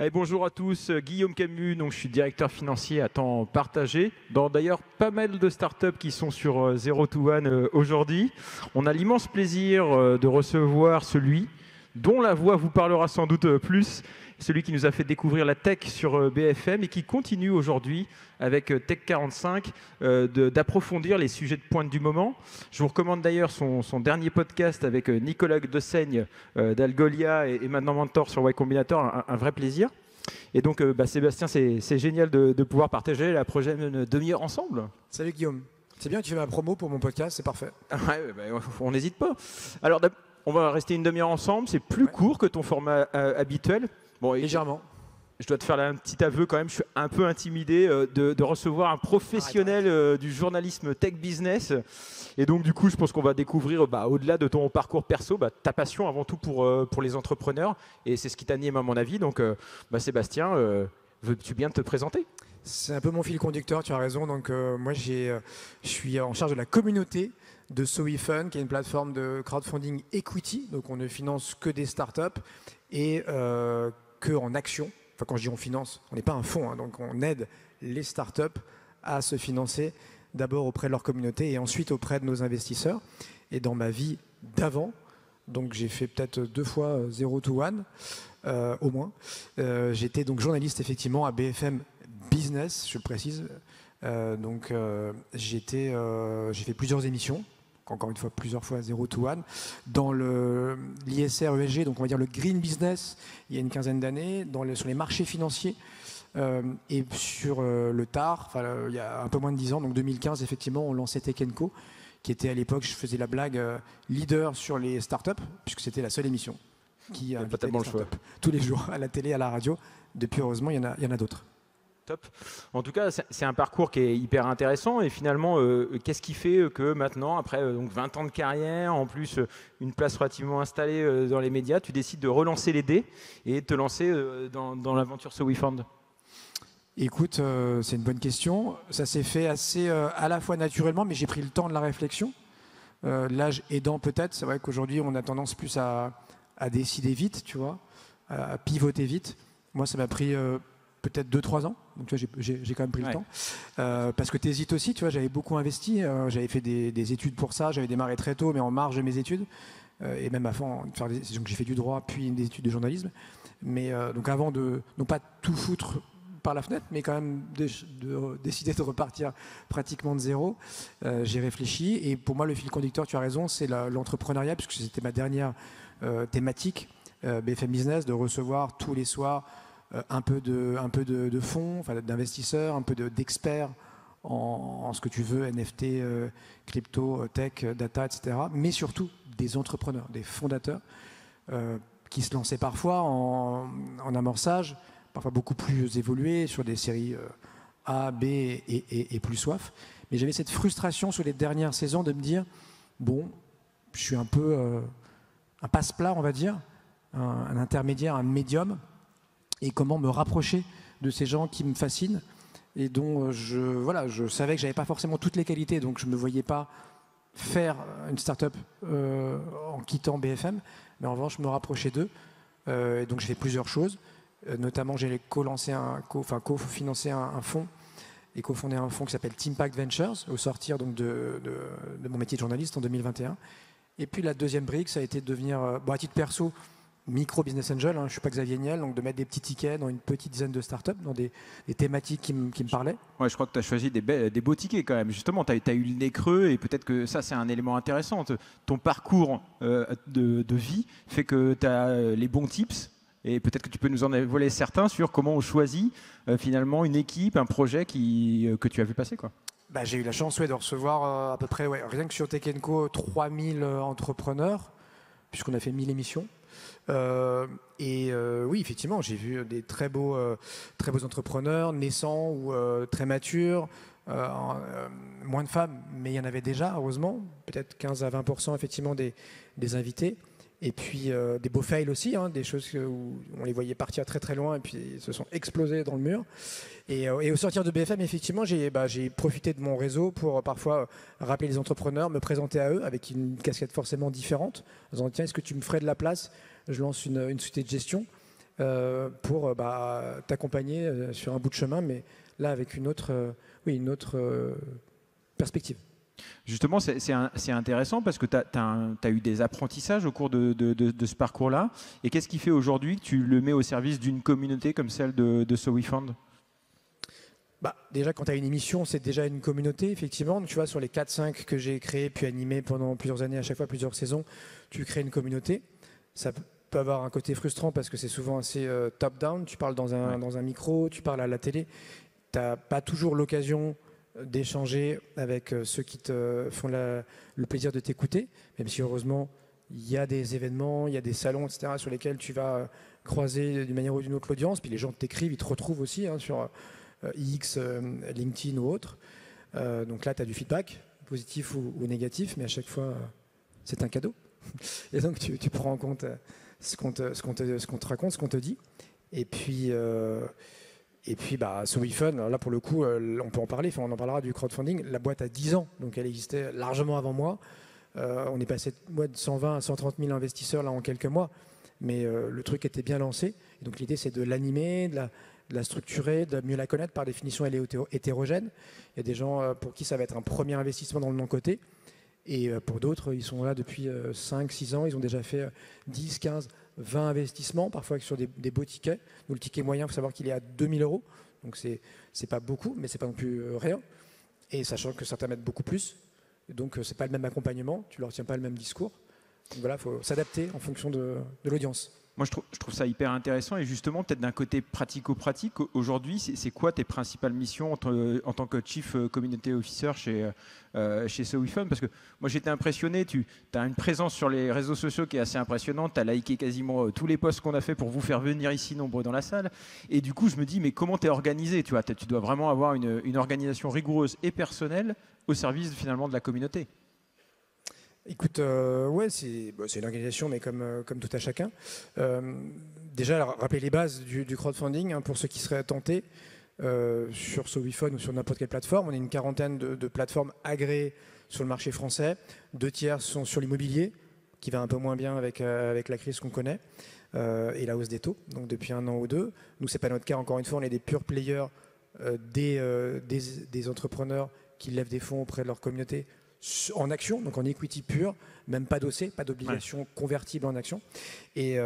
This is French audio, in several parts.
Allez, bonjour à tous, Guillaume Camus, donc je suis directeur financier à temps partagé dans d'ailleurs pas mal de startups qui sont sur Zero to One aujourd'hui. On a l'immense plaisir de recevoir celui dont la voix vous parlera sans doute plus, celui qui nous a fait découvrir la tech sur BFM et qui continue aujourd'hui avec Tech45 d'approfondir les sujets de pointe du moment. Je vous recommande d'ailleurs son dernier podcast avec Nicolas Dessaigne d'Algolia et maintenant Mentor sur Y Combinator, un vrai plaisir. Et donc Sébastien, c'est génial de pouvoir partager la prochaine demi-heure ensemble. Salut Guillaume, c'est bien que tu fais ma promo pour mon podcast, c'est parfait. On n'hésite pas. Alors on va rester une demi-heure ensemble, c'est plus court que ton format habituel. Bon, légèrement. Je dois te faire un petit aveu quand même, je suis un peu intimidé de recevoir un professionnel du journalisme tech business. Et donc du coup, je pense qu'on va découvrir au-delà de ton parcours perso, ta passion avant tout pour les entrepreneurs. Et c'est ce qui t'anime à mon avis. Donc Sébastien, veux-tu bien te présenter ? C'est un peu mon fil conducteur, tu as raison. Donc moi, je suis en charge de la communauté de SoWeFund, qui est une plateforme de crowdfunding equity. Donc on ne finance que des startups et que en action. Enfin, quand je dis on finance, on n'est pas un fonds, donc on aide les startups à se financer d'abord auprès de leur communauté et ensuite auprès de nos investisseurs. Et dans ma vie d'avant, donc j'ai fait peut-être 2 fois Zero to One, au moins. J'étais donc journaliste effectivement à BFM Business, je le précise. J'ai fait plusieurs émissions. Encore une fois, plusieurs fois Zero to One, dans l'ISR ESG, donc on va dire le green business, il y a une quinzaine d'années, sur les marchés financiers et sur le TAR, il y a un peu moins de 10 ans, donc 2015, effectivement, on lançait Tech & Co, qui était à l'époque, je faisais la blague, leader sur les startups, puisque c'était la seule émission qui invitait les startups tous les jours, à la télé, à la radio. Depuis, heureusement, il y en a d'autres. Top. En tout cas, c'est un parcours qui est hyper intéressant. Et finalement, qu'est-ce qui fait que maintenant, après 20 ans de carrière, en plus une place relativement installée dans les médias, tu décides de relancer les dés et de te lancer dans l'aventure SoWeFund ? Écoute, c'est une bonne question. Ça s'est fait assez à la fois naturellement, mais j'ai pris le temps de la réflexion. L'âge aidant peut-être. C'est vrai qu'aujourd'hui, on a tendance plus à décider vite, tu vois, à pivoter vite. Moi, ça m'a pris peut-être 2-3 ans, donc tu vois, j'ai quand même pris le temps. Parce que tu hésites aussi, tu vois, j'avais beaucoup investi, j'avais fait des études pour ça, j'avais démarré très tôt, mais en marge de mes études, et même avant de faire donc j'ai fait du droit, puis des études de journalisme. Mais donc avant de, non pas tout foutre par la fenêtre, mais quand même de décider de repartir pratiquement de zéro, j'ai réfléchi. Et pour moi, le fil conducteur, tu as raison, c'est l'entrepreneuriat, puisque c'était ma dernière thématique, BFM Business, de recevoir tous les soirs un peu de fonds, d'investisseurs, un peu d'experts en ce que tu veux, NFT, crypto, tech, data, etc. Mais surtout des entrepreneurs, des fondateurs qui se lançaient parfois en amorçage, parfois beaucoup plus évolués sur des séries A, B et plus soif. Mais j'avais cette frustration sur les dernières saisons de me dire, bon, je suis un peu un passe-plat, on va dire, un intermédiaire, un médium, et comment me rapprocher de ces gens qui me fascinent et dont je savais que je n'avais pas forcément toutes les qualités, donc je ne me voyais pas faire une start-up en quittant BFM, mais en revanche, je me rapprochais d'eux. Et donc j'ai fait plusieurs choses, notamment j'ai co-financé un fonds et cofondé un fonds qui s'appelle Teampact Ventures au sortir donc de mon métier de journaliste en 2021. Et puis la deuxième brique, ça a été de devenir, à titre perso, micro-business angel, je ne suis pas Xavier Niel, donc de mettre des petits tickets dans une petite dizaine de startups, dans des thématiques qui me parlaient. Ouais, je crois que tu as choisi des beaux tickets quand même. Justement, tu as eu le nez creux et peut-être que ça, c'est un élément intéressant. Ton parcours de vie fait que tu as les bons tips et peut-être que tu peux nous en dévoiler certains sur comment on choisit finalement une équipe, un projet que tu as vu passer, quoi. J'ai eu la chance de recevoir à peu près, rien que sur Tech & Co, 3000 entrepreneurs, puisqu'on a fait 1000 émissions. Oui, effectivement, j'ai vu des très beaux entrepreneurs naissants ou très matures, moins de femmes, mais il y en avait déjà, heureusement, peut-être 15 à 20% effectivement des invités. Et puis des beaux fails aussi, des choses où on les voyait partir très très loin et puis ils se sont explosés dans le mur. Et au sortir de BFM, effectivement, j'ai profité de mon réseau pour parfois rappeler les entrepreneurs, me présenter à eux avec une casquette forcément différente, en disant tiens, est-ce que tu me ferais de la place ? Je lance une société de gestion. pour t'accompagner sur un bout de chemin, mais là avec une autre perspective. Justement, c'est intéressant parce que tu as eu des apprentissages au cours de ce parcours-là. Et qu'est-ce qui fait aujourd'hui que tu le mets au service d'une communauté comme celle de So We Found? Déjà, quand tu as une émission, c'est déjà une communauté, effectivement. Donc, tu vois, sur les 4-5 que j'ai créés puis animés pendant plusieurs années, à chaque fois plusieurs saisons, tu crées une communauté. Ça peut avoir un côté frustrant parce que c'est souvent assez top-down. Tu parles dans un micro, tu parles à la télé. Tu n'as pas toujours l'occasion d'échanger avec ceux qui te font le plaisir de t'écouter, même si heureusement, il y a des événements, il y a des salons, etc., sur lesquels tu vas croiser d'une manière ou d'une autre l'audience. Puis les gens t'écrivent, ils te retrouvent aussi sur X, LinkedIn ou autre. Donc là, tu as du feedback, positif ou négatif, mais à chaque fois, c'est un cadeau. Et donc, tu prends en compte ce qu'on te raconte, ce qu'on te dit. Et puis, So We Fun, alors là, pour le coup, on peut en parler, enfin, on en parlera du crowdfunding. La boîte a 10 ans, donc elle existait largement avant moi. On est passé de 120 à 130 000 investisseurs là, en quelques mois. Mais le truc était bien lancé. Et donc l'idée, c'est de l'animer, de la structurer, de mieux la connaître. Par définition, elle est hétérogène. Il y a des gens pour qui ça va être un premier investissement dans le non-coté. Et pour d'autres, ils sont là depuis 5-6 ans. Ils ont déjà fait 10, 15, 20 investissements, parfois sur des beaux tickets. Nous, le ticket moyen, il faut savoir qu'il est à 2 000 €. Donc, c'est pas beaucoup, mais c'est pas non plus rien. Et sachant que certains mettent beaucoup plus. Donc, c'est pas le même accompagnement. Tu leur tiens pas le même discours. Donc, voilà, il faut s'adapter en fonction de l'audience. Moi, je trouve ça hyper intéressant. Et justement, peut-être d'un côté pratico-pratique, aujourd'hui, c'est quoi tes principales missions en tant que Chief Community Officer chez So We Fun? Parce que moi, j'étais impressionné. Tu as une présence sur les réseaux sociaux qui est assez impressionnante. Tu as liké quasiment tous les posts qu'on a fait pour vous faire venir ici nombreux dans la salle. Et du coup, je me dis, mais comment tu es organisé? Tu dois vraiment avoir une organisation rigoureuse et personnelle au service finalement de la communauté. Écoute, c'est une organisation, mais comme tout à chacun. Déjà, rappeler les bases du crowdfunding, pour ceux qui seraient tentés, sur So We Fun ou sur n'importe quelle plateforme. On est une quarantaine de plateformes agréées sur le marché français. 2 tiers sont sur l'immobilier, qui va un peu moins bien avec la crise qu'on connaît, et la hausse des taux, donc depuis 1 an ou 2. Nous, ce n'est pas notre cas, encore une fois, on est des pure players, des entrepreneurs qui lèvent des fonds auprès de leur communauté en action, donc en equity pure, même pas dossé, pas d'obligation convertible en action. Et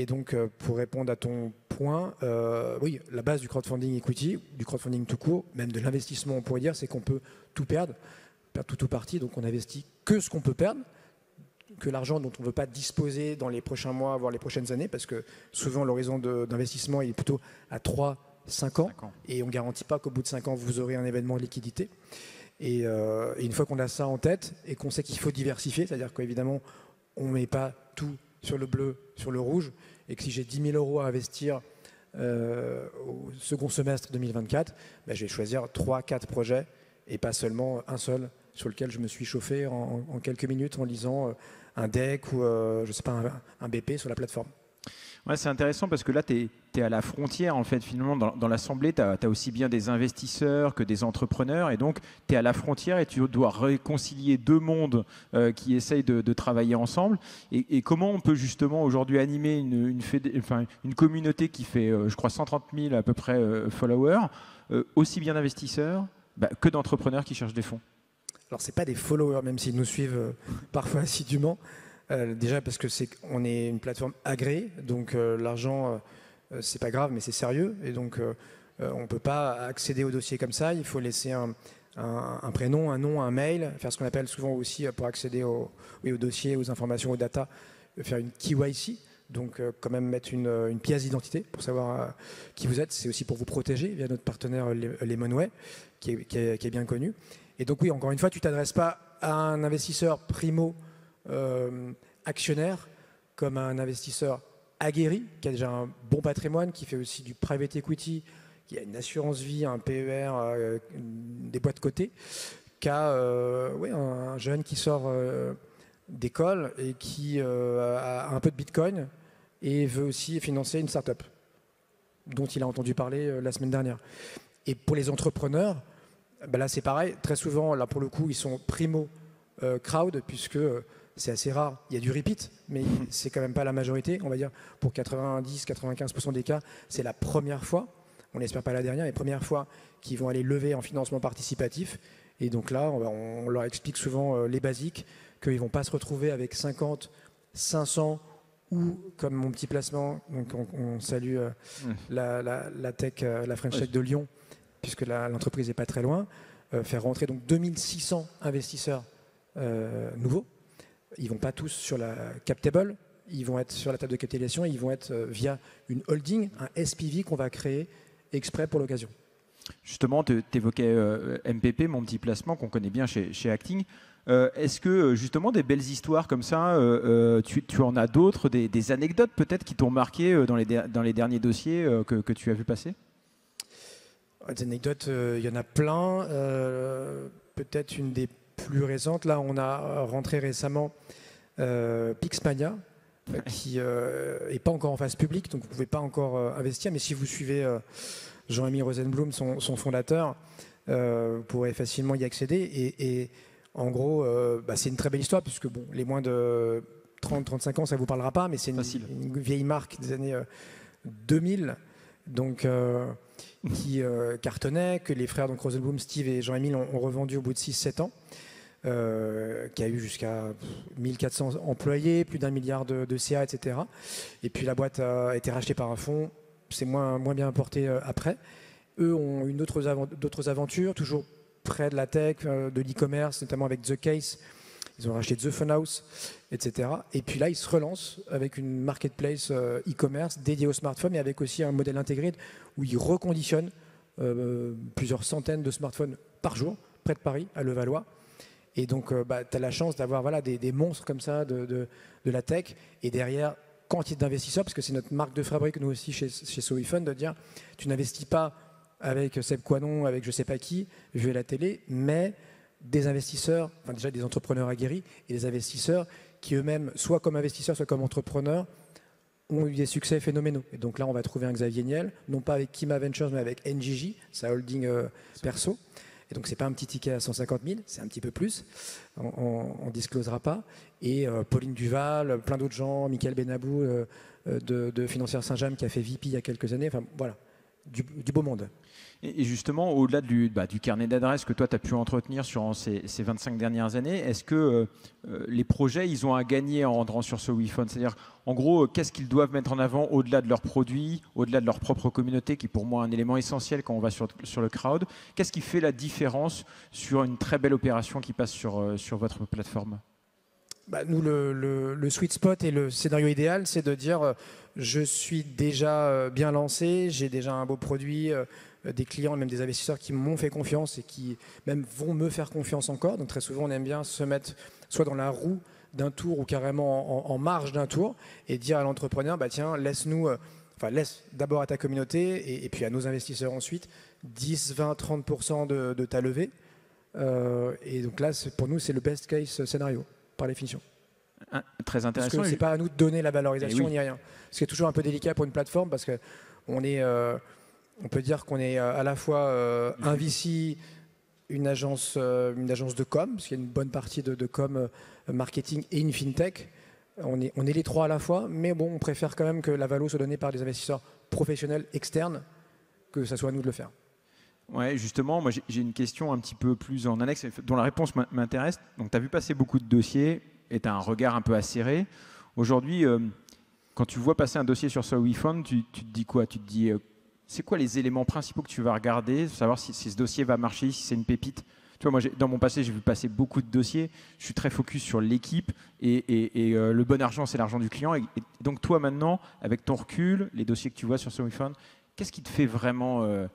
donc, pour répondre à ton point, oui, la base du crowdfunding equity, du crowdfunding tout court, même de l'investissement, on pourrait dire, c'est qu'on peut tout perdre tout ou partie. Donc, on investit que ce qu'on peut perdre, que l'argent dont on ne veut pas disposer dans les prochains mois, voire les prochaines années, parce que souvent, l'horizon d'investissement est plutôt à 3-5 ans, et on ne garantit pas qu'au bout de 5 ans, vous aurez un événement de liquidité. Et une fois qu'on a ça en tête et qu'on sait qu'il faut diversifier, c'est-à-dire qu'évidemment, on ne met pas tout sur le bleu, sur le rouge, et que si j'ai 10 000 € à investir au second semestre 2024, je vais choisir 3-4 projets et pas seulement un seul sur lequel je me suis chauffé en quelques minutes en lisant un deck ou je sais pas, un BP sur la plateforme. Ouais, c'est intéressant parce que là, tu es à la frontière, en fait, finalement, dans l'assemblée, tu as aussi bien des investisseurs que des entrepreneurs, et donc tu es à la frontière et tu dois réconcilier 2 mondes qui essayent de travailler ensemble. Et comment on peut justement aujourd'hui animer une communauté qui fait, je crois, 130 000 à peu près followers, aussi bien d'investisseurs que d'entrepreneurs qui cherchent des fonds? Alors, ce n'est pas des followers, même s'ils nous suivent parfois assidûment. Déjà parce que on est une plateforme agréée, donc l'argent, c'est pas grave, mais c'est sérieux. Et donc, on ne peut pas accéder au dossier comme ça. Il faut laisser un prénom, un nom, un mail, faire ce qu'on appelle souvent aussi pour accéder au dossier, aux informations, aux data, faire une KYC. Donc, quand même mettre une pièce d'identité pour savoir qui vous êtes. C'est aussi pour vous protéger via notre partenaire Lemonway, qui est bien connu. Et donc, oui, encore une fois, tu ne t'adresses pas à un investisseur primo actionnaire comme un investisseur aguerri qui a déjà un bon patrimoine, qui fait aussi du private equity, qui a une assurance vie, un PER, des boîtes cotées, qu'à un jeune qui sort d'école et qui a un peu de bitcoin et veut aussi financer une start-up dont il a entendu parler la semaine dernière. Et pour les entrepreneurs, là c'est pareil, très souvent, là pour le coup, ils sont primo crowd, puisque c'est assez rare. Il y a du repeat, mais c'est quand même pas la majorité. On va dire pour 90-95% des cas, c'est la première fois. On n'espère pas la dernière, mais première fois qu'ils vont aller lever en financement participatif. Et donc là, on leur explique souvent les basiques, qu'ils ne vont pas se retrouver avec 50, 500 ou comme mon petit placement. Donc on salue la tech, la French Tech de Lyon, puisque l'entreprise n'est pas très loin. Faire rentrer donc 2600 investisseurs nouveaux. Ils ne vont pas tous sur la cap table, ils vont être sur la table de capitalisation, ils vont être via une holding, un SPV qu'on va créer exprès pour l'occasion. Justement, tu évoquais MPP, mon petit placement qu'on connaît bien chez Acting. Est-ce que justement des belles histoires comme ça, tu en as d'autres, des anecdotes peut-être qui t'ont marqué dans les derniers dossiers que tu as vu passer? Des anecdotes, il y en a plein. Peut-être une des plus récentes. Là, on a rentré récemment Pixmania, qui n'est pas encore en phase publique, donc vous ne pouvez pas encore investir. Mais si vous suivez Jean-Émile Rosenblum, son fondateur, vous pourrez facilement y accéder. Et en gros, c'est une très belle histoire, puisque bon, les moins de 30-35 ans, ça ne vous parlera pas, mais c'est une vieille marque des années 2000. Donc, qui cartonnait, que les frères donc Rosenblum, Steve et Jean-Émile ont revendu au bout de 6-7 ans, qui a eu jusqu'à 1400 employés, plus d'1 milliard de CA, etc. Et puis la boîte a été rachetée par un fonds, c'est moins bien porté après. Eux ont eu d'autres aventures, toujours près de la tech, de l'e-commerce, notamment avec The Case. Ils ont racheté The Funhouse, etc. Et puis là, ils se relancent avec une marketplace e-commerce dédiée au smartphone, mais avec aussi un modèle intégré où ils reconditionnent plusieurs centaines de smartphones par jour, près de Paris, à Levallois. Et donc, tu as la chance d'avoir des monstres comme ça de la tech. Et derrière, quantité d'investisseurs, parce que c'est notre marque de fabrique, nous aussi, chez SoWeFund, de dire, tu n'investis pas avec Seb Coinon, avec je ne sais pas qui, vu à la télé, mais des investisseurs, enfin déjà des entrepreneurs aguerris et des investisseurs qui eux-mêmes, soit comme investisseurs, soit comme entrepreneurs, ont eu des succès phénoménaux. Et donc là, on va trouver un Xavier Niel, non pas avec Kima Ventures, mais avec NGJ, sa holding perso. Et donc, ce n'est pas un petit ticket à 150 000, c'est un petit peu plus. On ne disclosera pas. Et Pauline Duval, plein d'autres gens, Michael Benabou de Financière Saint-James qui a fait VP il y a quelques années. Enfin, voilà, du beau monde. Et justement, au-delà du carnet d'adresses que toi, tu as pu entretenir sur ces 25 dernières années, est-ce que les projets, ils ont à gagner en rentrant sur SoWeFund? C'est-à-dire, en gros, qu'est-ce qu'ils doivent mettre en avant au-delà de leurs produits, au-delà de leur propre communauté, qui est pour moi un élément essentiel quand on va sur le crowd? Qu'est-ce qui fait la différence sur une très belle opération qui passe sur votre plateforme? Nous, le sweet spot et le scénario idéal, c'est de dire je suis déjà bien lancé, j'ai déjà un beau produit, des clients, même des investisseurs qui m'ont fait confiance et qui même vont me faire confiance encore. Donc très souvent, on aime bien se mettre soit dans la roue d'un tour ou carrément en marge d'un tour et dire à l'entrepreneur, tiens, laisse d'abord à ta communauté et puis à nos investisseurs ensuite 10, 20, 30% de ta levée. Et donc là, pour nous, c'est le best case scénario, par définition. Très intéressant. Parce que ce n'est pas à nous de donner la valorisation ni rien. Ce qui est toujours un peu délicat pour une plateforme parce qu'on est... on peut dire qu'on est à la fois un VC, une agence de com, parce qu'il y a une bonne partie de com marketing et une fintech. On est les trois à la fois, mais bon, on préfère quand même que la valo soit donnée par des investisseurs professionnels externes, que ça soit à nous de le faire. Ouais, justement, moi j'ai une question un petit peu plus en annexe, dont la réponse m'intéresse. Donc, tu as vu passer beaucoup de dossiers et tu as un regard un peu acéré. Aujourd'hui, quand tu vois passer un dossier sur SoWeFund, tu te dis quoi? Tu te dis, c'est quoi les éléments principaux que tu vas regarder, savoir si ce dossier va marcher, si c'est une pépite? Tu vois, moi, dans mon passé, j'ai vu passer beaucoup de dossiers. Je suis très focus sur l'équipe et le bon argent, c'est l'argent du client. Et donc, toi, maintenant, avec ton recul, les dossiers que tu vois sur SoWeFund, qu'est-ce qui te fait vraiment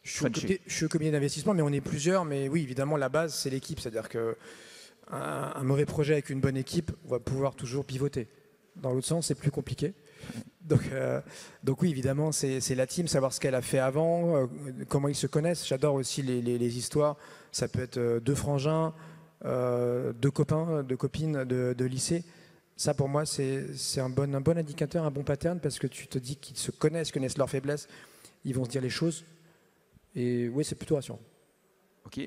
je suis au comité d'investissement, mais on est plusieurs. Mais oui, évidemment, la base, c'est l'équipe. C'est-à-dire qu'un mauvais projet avec une bonne équipe, on va pouvoir toujours pivoter. Dans l'autre sens, c'est plus compliqué. Donc oui, évidemment, c'est la team, savoir ce qu'elle a fait avant, comment ils se connaissent. J'adore aussi les histoires. Ça peut être deux frangins, deux copains, deux copines de lycée. Ça, pour moi, c'est un bon indicateur, un bon pattern, parce que tu te dis qu'ils se connaissent leurs faiblesses. Ils vont se dire les choses. Et oui, c'est plutôt rassurant. Ok.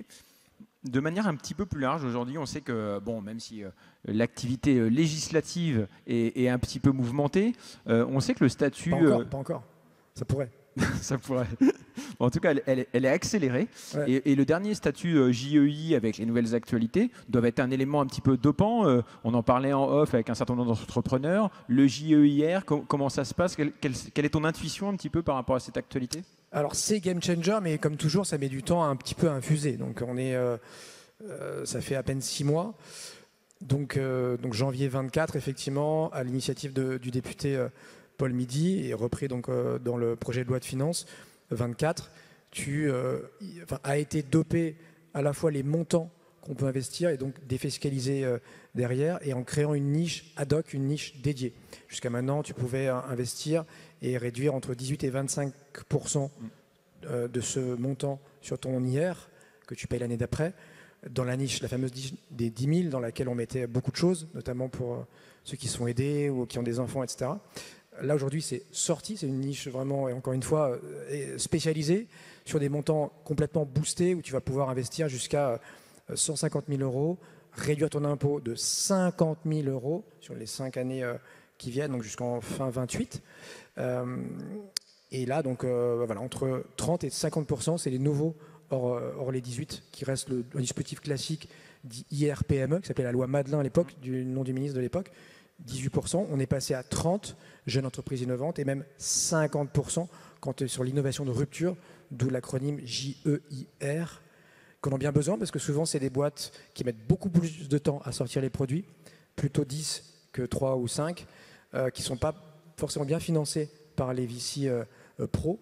De manière un petit peu plus large, aujourd'hui, on sait que, bon, même si l'activité législative est un petit peu mouvementée, on sait que le statut... Pas encore. Ça pourrait. Ça pourrait. En tout cas, elle est accélérée. Ouais. Et le dernier statut JEI avec les nouvelles actualités doit être un élément un petit peu dopant. On en parlait en off avec un certain nombre d'entrepreneurs. Le JEIR, comment ça se passe? Quelle est ton intuition un petit peu par rapport à cette actualité? Alors c'est game changer, mais comme toujours, ça met du temps un petit peu à infuser. Donc ça fait à peine 6 mois. Donc janvier 24, effectivement, à l'initiative du député Paul Midi, et repris donc, dans le projet de loi de finances 24, a été dopé à la fois les montants qu'on peut investir et donc défiscaliser derrière, et en créant une niche ad hoc, une niche dédiée. Jusqu'à maintenant, tu pouvais investir et réduire entre 18 et 25% de ce montant sur ton IR que tu payes l'année d'après, dans la niche, la fameuse niche des 10 000, dans laquelle on mettait beaucoup de choses, notamment pour ceux qui sont aidés ou qui ont des enfants, etc. Là, aujourd'hui, c'est sorti. C'est une niche vraiment, et encore une fois, spécialisée sur des montants complètement boostés où tu vas pouvoir investir jusqu'à 150 000 €, réduire ton impôt de 50 000 € sur les 5 années qui viennent, donc jusqu'en fin 28. Et là, donc, voilà, entre 30 et 50%, c'est les nouveaux hors les 18, qui reste le dispositif classique dit IRPME, qui s'appelait la loi Madelin à l'époque, du nom du ministre de l'époque. 18%, on est passé à 30 jeunes entreprises innovantes et même 50% quand sur l'innovation de rupture, d'où l'acronyme JEIR, qu'on a bien besoin parce que souvent c'est des boîtes qui mettent beaucoup plus de temps à sortir les produits, plutôt 10 que 3 ou 5, qui ne sont pas forcément bien financés par les VC pro.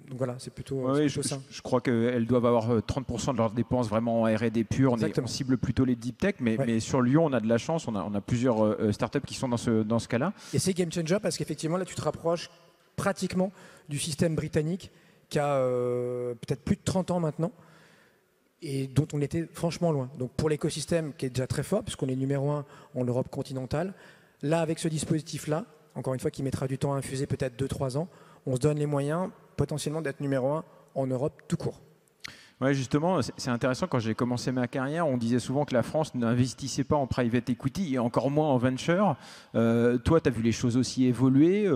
Donc voilà, c'est plutôt, ça. Je crois qu'elles doivent avoir 30% de leurs dépenses vraiment en R&D pure. On cible plutôt les deep tech, mais sur Lyon, on a de la chance. On a plusieurs startups qui sont dans ce cas-là. Et c'est game changer parce qu'effectivement, là, tu te rapproches pratiquement du système britannique qui a peut-être plus de 30 ans maintenant et dont on était franchement loin. Donc pour l'écosystème qui est déjà très fort, puisqu'on est numéro 1 en Europe continentale, là, avec ce dispositif-là, encore une fois, qui mettra du temps à infuser, peut-être 2-3 ans, on se donne les moyens potentiellement d'être numéro 1 en Europe tout court. Oui, justement, c'est intéressant. Quand j'ai commencé ma carrière, on disait souvent que la France n'investissait pas en private equity et encore moins en venture. Toi, tu as vu les choses aussi évoluer.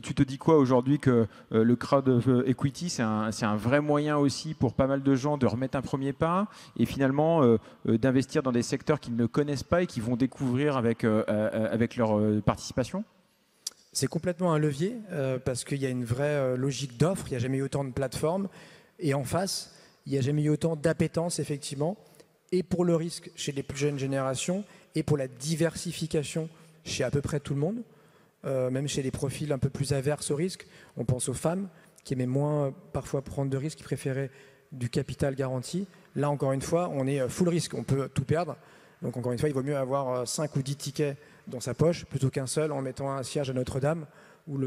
Tu te dis quoi aujourd'hui que le crowd equity, c'est un vrai moyen aussi pour pas mal de gens de remettre un premier pas et finalement d'investir dans des secteurs qu'ils ne connaissent pas et qu'ils vont découvrir avec leur participation? C'est complètement un levier parce qu'il y a une vraie logique d'offre. Il n'y a jamais eu autant de plateformes. Et en face, il n'y a jamais eu autant d'appétence, effectivement, et pour le risque chez les plus jeunes générations, et pour la diversification chez à peu près tout le monde, même chez les profils un peu plus averses au risque. On pense aux femmes qui aimaient moins parfois prendre de risques, qui préféraient du capital garanti. Là, encore une fois, on est full risque. On peut tout perdre. Donc, encore une fois, il vaut mieux avoir 5 ou 10 tickets dans sa poche plutôt qu'un seul en mettant un cierge à Notre-Dame où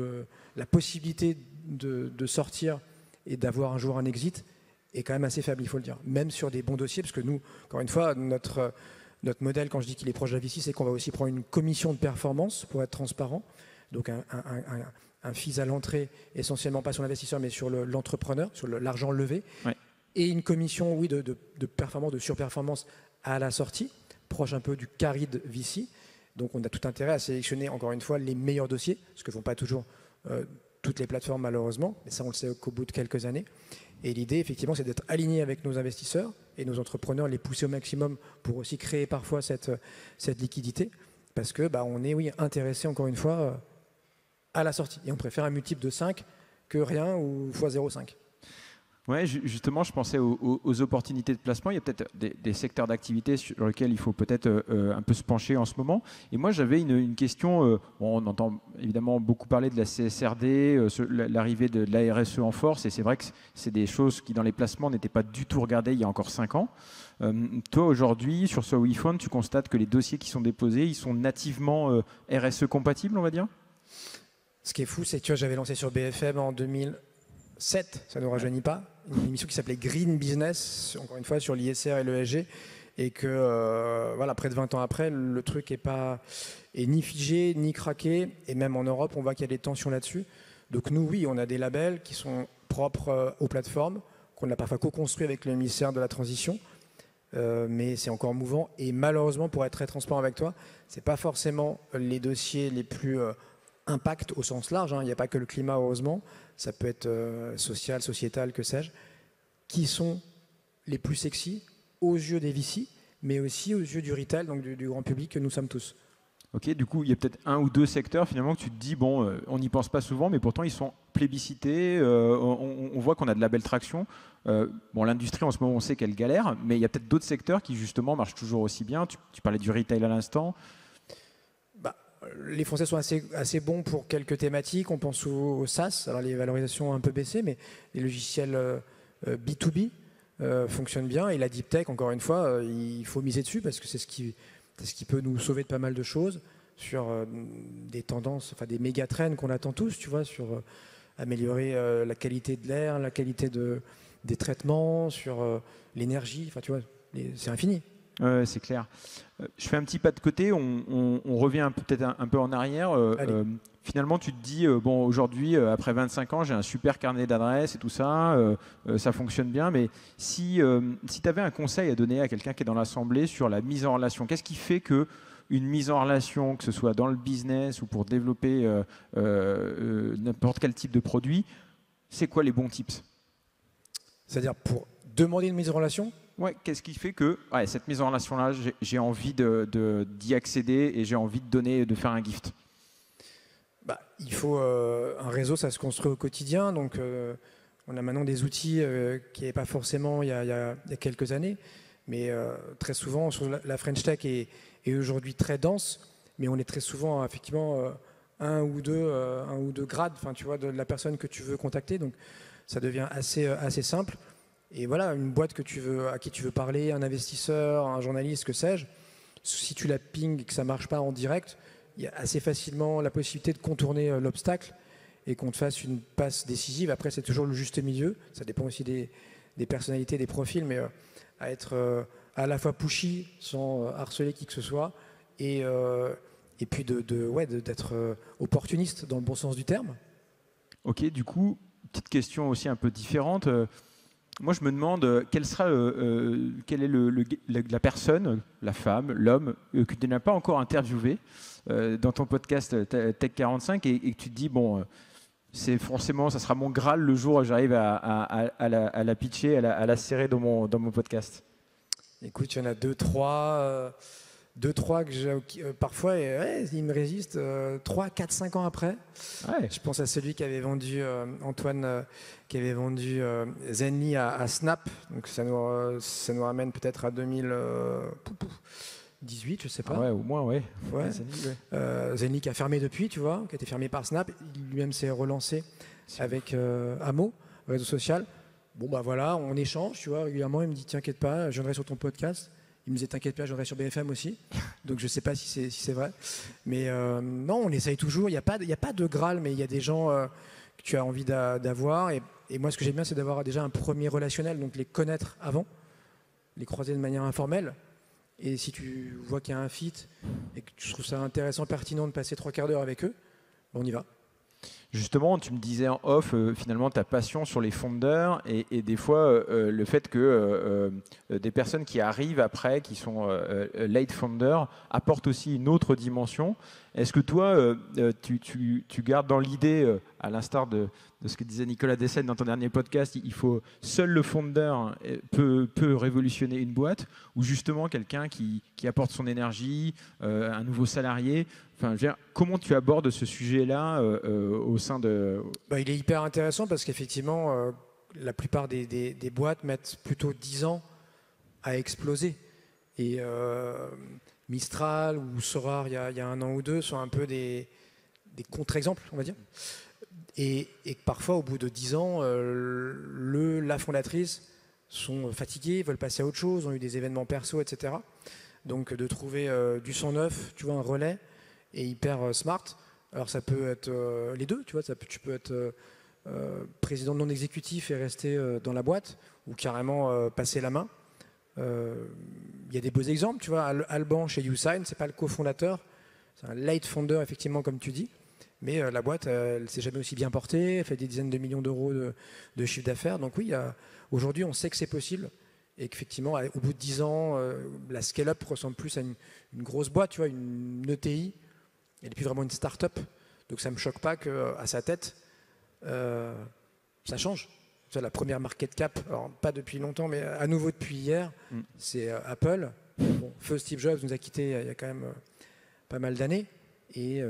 la possibilité de sortir et d'avoir un jour un exit est quand même assez faible, il faut le dire. Même sur des bons dossiers, parce que nous, encore une fois, notre modèle, quand je dis qu'il est proche de la VC, c'est qu'on va aussi prendre une commission de performance pour être transparent. Donc un fees à l'entrée, essentiellement pas sur l'investisseur, mais sur l'entrepreneur, sur l'argent levé. Ouais. Et une commission, oui, de performance, de surperformance à la sortie, proche un peu du carry de VC. Donc on a tout intérêt à sélectionner, encore une fois, les meilleurs dossiers, ce que ne font pas toujours toutes les plateformes malheureusement, mais ça on le sait qu'au bout de quelques années. Et l'idée, effectivement, c'est d'être aligné avec nos investisseurs et nos entrepreneurs, les pousser au maximum pour aussi créer parfois cette liquidité, parce que on est intéressé, encore une fois, à la sortie. Et on préfère un multiple de 5 que rien ou x 0,5. Ouais, justement, je pensais aux opportunités de placement. Il y a peut-être des secteurs d'activité sur lesquels il faut peut-être un peu se pencher en ce moment. Et moi, j'avais une question. On entend évidemment beaucoup parler de la CSRD, l'arrivée de la RSE en force. Et c'est vrai que c'est des choses qui, dans les placements, n'étaient pas du tout regardées il y a encore 5 ans. Toi, aujourd'hui, sur ce WeFund, tu constates que les dossiers qui sont déposés, ils sont nativement RSE compatibles, on va dire? Ce qui est fou, c'est que j'avais lancé sur BFM en 2007, ça ne nous rajeunit pas, une émission qui s'appelait Green Business, encore une fois sur l'ISR et l'ESG, et que voilà, près de 20 ans après, le truc est ni figé, ni craqué, et même en Europe, on voit qu'il y a des tensions là-dessus. Donc nous, oui, on a des labels qui sont propres aux plateformes, qu'on a parfois co-construits avec le ministère de la Transition, mais c'est encore mouvant. Et malheureusement, pour être très transparent avec toi, c'est pas forcément les dossiers les plus impact au sens large. Il n'y a pas que le climat, heureusement. Ça peut être social, sociétal, que sais-je, qui sont les plus sexy aux yeux des VC, mais aussi aux yeux du retail, donc du grand public que nous sommes tous. Ok, du coup, il y a peut-être un ou deux secteurs finalement que tu te dis, bon, on n'y pense pas souvent, mais pourtant ils sont plébiscités. On voit qu'on a de la belle traction. Bon, l'industrie en ce moment, on sait qu'elle galère, mais il y a peut-être d'autres secteurs qui justement marchent toujours aussi bien. Tu parlais du retail à l'instant. Les Français sont assez bons pour quelques thématiques. On pense au SaaS, alors les valorisations ont un peu baissé, mais les logiciels B2B fonctionnent bien. Et la deep tech, encore une fois, il faut miser dessus parce que c'est ce qui peut nous sauver de pas mal de choses sur des tendances, enfin des méga trends qu'on attend tous, tu vois, sur améliorer la qualité de l'air, la qualité des traitements, sur l'énergie, enfin tu vois, c'est infini. C'est clair. Je fais un petit pas de côté, on revient peut-être un peu en arrière. Finalement, tu te dis, bon, aujourd'hui, après 25 ans, j'ai un super carnet d'adresses et tout ça, ça fonctionne bien, mais si tu avais un conseil à donner à quelqu'un qui est dans l'assemblée sur la mise en relation, qu'est-ce qui fait que une mise en relation, que ce soit dans le business ou pour développer n'importe quel type de produit, c'est quoi les bons tips? C'est-à-dire pour demander une mise en relation? Ouais, qu'est-ce qui fait que cette mise en relation-là, j'ai envie d'y accéder et j'ai envie de donner, de faire un gift? Il faut un réseau, ça se construit au quotidien. Donc, on a maintenant des outils qui n'avaient pas forcément il y a quelques années, mais très souvent, la French Tech est aujourd'hui très dense, mais on est très souvent effectivement un ou deux grades, enfin, tu vois, de la personne que tu veux contacter. Donc, ça devient assez simple. Et voilà, une boîte à qui tu veux parler, un investisseur, un journaliste, que sais-je, si tu la ping et que ça ne marche pas en direct, il y a assez facilement la possibilité de contourner l'obstacle et qu'on te fasse une passe décisive. Après, c'est toujours le juste milieu. Ça dépend aussi des personnalités, des profils, mais à être à la fois pushy sans harceler qui que ce soit et puis d'être opportuniste dans le bon sens du terme. Ok, du coup, petite question aussi un peu différente. Moi, je me demande quelle est la personne, la femme, l'homme, que tu n'as pas encore interviewé dans ton podcast Tech 45 et que tu te dis, bon, c'est forcément, ça sera mon Graal le jour où j'arrive à la pitcher, à la serrer dans mon podcast. Écoute, il y en a deux, trois que parfois ils me résistent 3, 4, 5 ans après. Ouais. Je pense à celui qui avait vendu Antoine qui avait vendu Zenly à Snap. Donc ça nous ramène peut-être à 2018, je sais pas. Ah ouais, au moins, ouais. Zenly qui a fermé depuis, tu vois, qui a été fermé par Snap. Il lui-même s'est relancé avec Amo, réseau social. Bon voilà, on échange, tu vois, régulièrement. Il me dit t'inquiète pas, je viendrai sur ton podcast. Il me disait t'inquiète pas, je viendrai sur BFM aussi. Donc je sais pas si c'est vrai. Mais non, on essaye toujours. Il n'y a pas de Graal, mais il y a des gens que tu as envie d'avoir. Et moi, ce que j'aime bien, c'est d'avoir déjà un premier relationnel, donc les connaître avant, les croiser de manière informelle. Et si tu vois qu'il y a un fit et que tu trouves ça intéressant, pertinent de passer 3 quarts d'heure avec eux, on y va. Justement, tu me disais en off, finalement, ta passion sur les founders et des fois, le fait que des personnes qui arrivent après, qui sont late founders, apportent aussi une autre dimension. Est-ce que toi, tu gardes dans l'idée, à l'instar de ce que disait Nicolas Dessaigne dans ton dernier podcast, seul le founder peut révolutionner une boîte, ou justement quelqu'un qui apporte son énergie, un nouveau salarié. Enfin, comment tu abordes ce sujet-là au sein de... Il est hyper intéressant parce qu'effectivement, la plupart des boîtes mettent plutôt 10 ans à exploser. Et Mistral ou Sorar, il y a 1 an ou 2, sont un peu des contre-exemples, on va dire. Et parfois, au bout de 10 ans, la fondatrice sont fatigués, veulent passer à autre chose, ont eu des événements perso, etc. Donc de trouver du sang neuf, tu vois, un relais, et hyper smart. Alors ça peut être les deux, tu vois, tu peux être président non exécutif et rester dans la boîte, ou carrément passer la main. Il y a des beaux exemples, tu vois, Alban chez YouSign, c'est pas le cofondateur, c'est un late founder, effectivement, comme tu dis, mais la boîte, elle s'est jamais aussi bien portée, elle fait des dizaines de millions d'euros de chiffre d'affaires. Donc oui, aujourd'hui, on sait que c'est possible, et qu'effectivement, au bout de 10 ans, la scale-up ressemble plus à une grosse boîte, tu vois, une ETI. Elle n'est plus vraiment une start-up. Donc ça ne me choque pas qu'à sa tête, ça change. Tu vois, la première market cap, alors pas depuis longtemps, mais à nouveau depuis hier, c'est Apple. Bon, feu Steve Jobs nous a quittés il y a quand même pas mal d'années. Et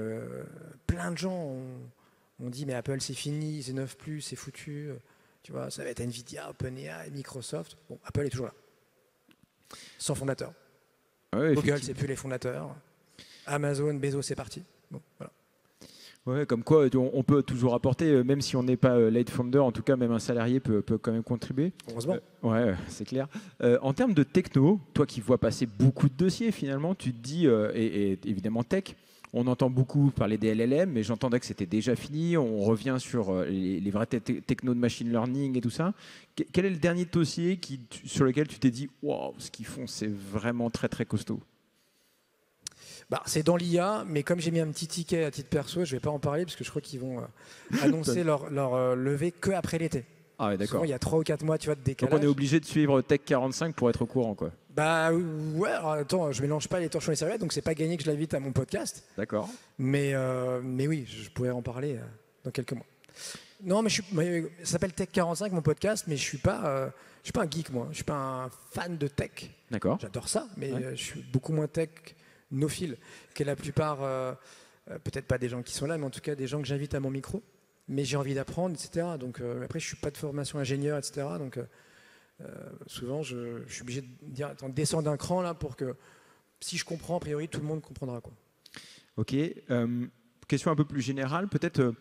plein de gens ont dit mais Apple c'est fini, c'est 9+, c'est foutu. Tu vois, ça va être Nvidia, OpenAI, Microsoft. Bon, Apple est toujours là. Sans fondateur. Ouais, Google, c'est plus les fondateurs. Amazon, Bezos, c'est parti. Bon, voilà. Ouais, comme quoi on peut toujours apporter, même si on n'est pas lead founder, en tout cas même un salarié peut quand même contribuer. Heureusement. Ouais, c'est clair. En termes de techno, toi qui vois passer beaucoup de dossiers finalement, tu te dis, et évidemment tech, on entend beaucoup parler des LLM, mais j'entendais que c'était déjà fini. On revient sur les vrais technos de machine learning et tout ça. Quel est le dernier dossier sur lequel tu t'es dit, waouh, ce qu'ils font, c'est vraiment très très costaud? Bah, c'est dans l'IA, mais comme j'ai mis un petit ticket à titre perso, je ne vais pas en parler parce que je crois qu'ils vont annoncer leur levée qu'après l'été. Ah ouais, d'accord. Souvent, il y a 3 ou 4 mois, tu vois, de décalage. Donc on est obligé de suivre Tech 45 pour être au courant, quoi. Bah ouais, alors, attends, je mélange pas les torchons et les serviettes, donc c'est pas gagné que je l'invite à mon podcast. D'accord. Mais oui, je pourrais en parler dans quelques mois. Non, mais ça s'appelle Tech 45, mon podcast, mais je suis pas un geek, moi. Je suis pas un fan de tech. D'accord. J'adore ça, mais Ouais. je suis beaucoup moins technophile que la plupart, peut-être pas des gens qui sont là, mais en tout cas des gens que j'invite à mon micro. Mais j'ai envie d'apprendre, etc. Donc après, je suis pas de formation ingénieur, etc. Donc souvent, je suis obligé de dire, attends, descends d'un cran là pour que si je comprends, a priori, tout le monde comprendra, quoi. Ok. Question un peu plus générale, peut-être.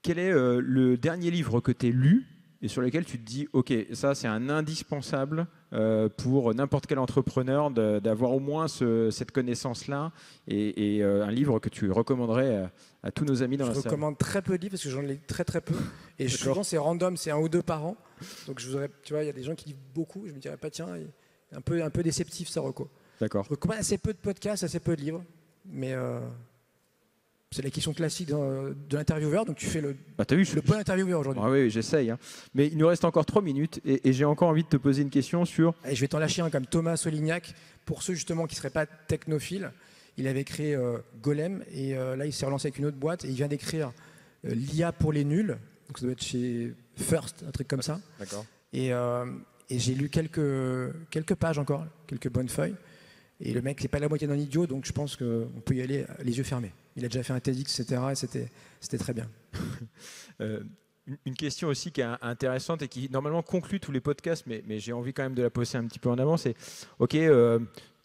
Quel est le dernier livre que tu as lu et sur lequel tu te dis, ok, ça c'est un indispensable pour n'importe quel entrepreneur d'avoir au moins cette connaissance-là et un livre que tu recommanderais à tous nos amis dans la salle? Je recommande très peu de livres parce que j'en lis très très peu. Et souvent c'est random, c'est 1 ou 2 par an. Donc tu vois, il y a des gens qui lisent beaucoup. Je me dirais pas, tiens, un peu déceptif ça, reco. D'accord. Je recommande assez peu de podcasts, assez peu de livres. Mais c'est la question classique de l'intervieweur. Donc tu fais le bon intervieweur aujourd'hui. Ah oui, j'essaye. Hein. Mais il nous reste encore 3 minutes et j'ai encore envie de te poser une question sur... Et je vais t'en lâcher un comme Thomas Solignac. Pour ceux justement qui ne seraient pas technophiles, il avait créé Golem et là il s'est relancé avec une autre boîte et il vient d'écrire l'IA pour les nuls. Donc ça doit être chez First, un truc comme ça. D'accord. Et j'ai lu quelques pages encore, quelques bonnes feuilles. Et le mec, c'est pas la moitié d'un idiot, donc je pense qu'on peut y aller les yeux fermés. Il a déjà fait un TEDx, etc. Et c'était très bien. Une question aussi qui est intéressante et qui normalement conclut tous les podcasts, mais j'ai envie quand même de la poser un petit peu en avant, c'est ok,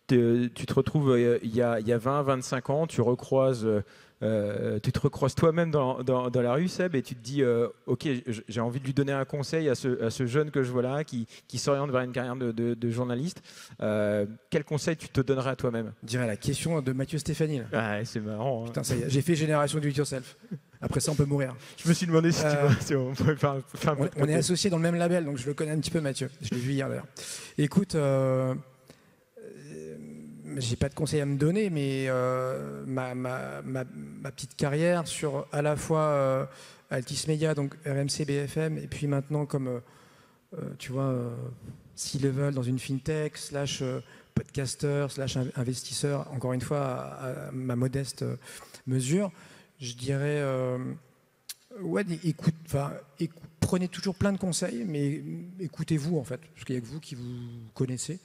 tu te retrouves il y a 20-25 ans, tu te recroises toi-même dans la rue, Seb, et tu te dis ok, j'ai envie de lui donner un conseil à ce jeune que je vois là, qui s'oriente vers une carrière de journaliste. Quel conseil tu te donnerais à toi-même? Je dirais la question de Mathieu Stéphanie. Là. Ah, c'est marrant. Hein. Putain, ça y est, j'ai fait génération do it yourself. Après ça, on peut mourir. Je me suis demandé si on pouvait faire un peu on est associés dans le même label, donc je le connais un petit peu, Mathieu. Je l'ai vu hier d'ailleurs. Écoute, j'ai pas de conseils à me donner, mais ma petite carrière sur à la fois Altis Media, donc RMC, BFM, et puis maintenant comme tu vois, C-level dans une fintech, / podcaster, / investisseur, encore une fois à ma modeste mesure, je dirais ouais, prenez toujours plein de conseils, mais écoutez-vous en fait, parce qu'il n'y a que vous qui vous connaissez.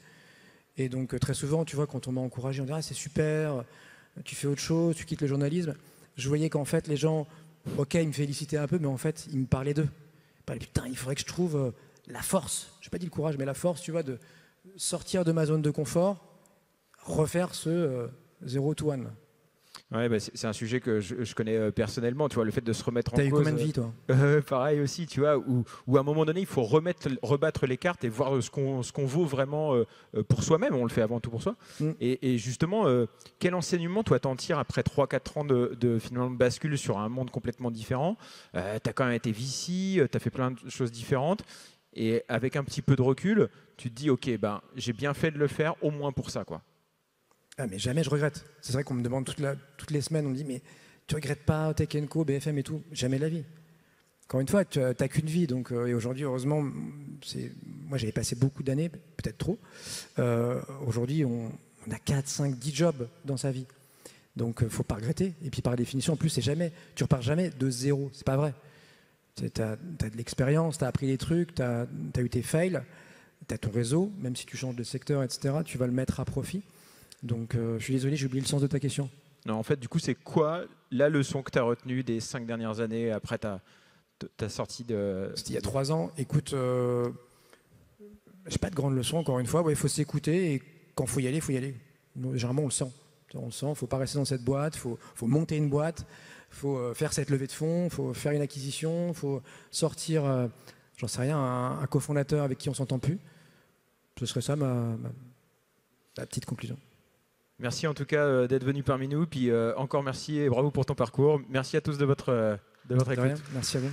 Et donc très souvent, tu vois, quand on m'a encouragé, on dirait ah, c'est super, tu fais autre chose, tu quittes le journalisme. Je voyais qu'en fait les gens, ok, ils me félicitaient un peu, mais en fait ils me parlaient d'eux. Ils parlaient putain, il faudrait que je trouve la force. Je n'ai pas dit le courage, mais la force, tu vois, de sortir de ma zone de confort, refaire ce 0 to 1. Ouais, bah c'est un sujet que je connais personnellement, tu vois, le fait de se remettre en cause. T'as eu combien de vies, toi? Pareil aussi, tu vois, où à un moment donné, il faut rebattre les cartes et voir ce qu'on vaut vraiment pour soi-même. On le fait avant tout pour soi. Et justement, quel enseignement, toi, t'en tires après 3-4 ans de finalement bascule sur un monde complètement différent? T'as quand même été VC, t'as fait plein de choses différentes. Et avec un petit peu de recul, tu te dis, ok, ben, j'ai bien fait de le faire, au moins pour ça, quoi. Ah, mais jamais je regrette. C'est vrai qu'on me demande toutes les semaines, on me dit, mais tu regrettes pas Tech & Co, BFM et tout? Jamais la vie. Encore une fois, tu n'as qu'une vie. Donc, et aujourd'hui, heureusement, moi j'avais passé beaucoup d'années, peut-être trop. Aujourd'hui, on a 4, 5, 10 jobs dans sa vie. Donc, il ne faut pas regretter. Et puis, par définition, en plus, tu repars jamais de zéro. C'est pas vrai. Tu as de l'expérience, tu as appris des trucs, tu as eu tes fails, tu as ton réseau, même si tu changes de secteur, etc., tu vas le mettre à profit. Donc, je suis désolé, j'ai oublié le sens de ta question. Non, en fait, du coup, c'est quoi la leçon que tu as retenue des 5 dernières années après ta sortie de... C'était il y a 3 ans. Écoute, j'ai pas de grande leçon, encore une fois. Il faut s'écouter et quand il faut y aller, il faut y aller. Généralement, on le sent. Il ne faut pas rester dans cette boîte, il faut monter une boîte, il faut faire cette levée de fonds, il faut faire une acquisition, il faut sortir, j'en sais rien, un cofondateur avec qui on ne s'entend plus. Ce serait ça ma petite conclusion. Merci en tout cas d'être venu parmi nous. Puis encore merci et bravo pour ton parcours. Merci à tous de votre écoute. Rien. Merci à vous.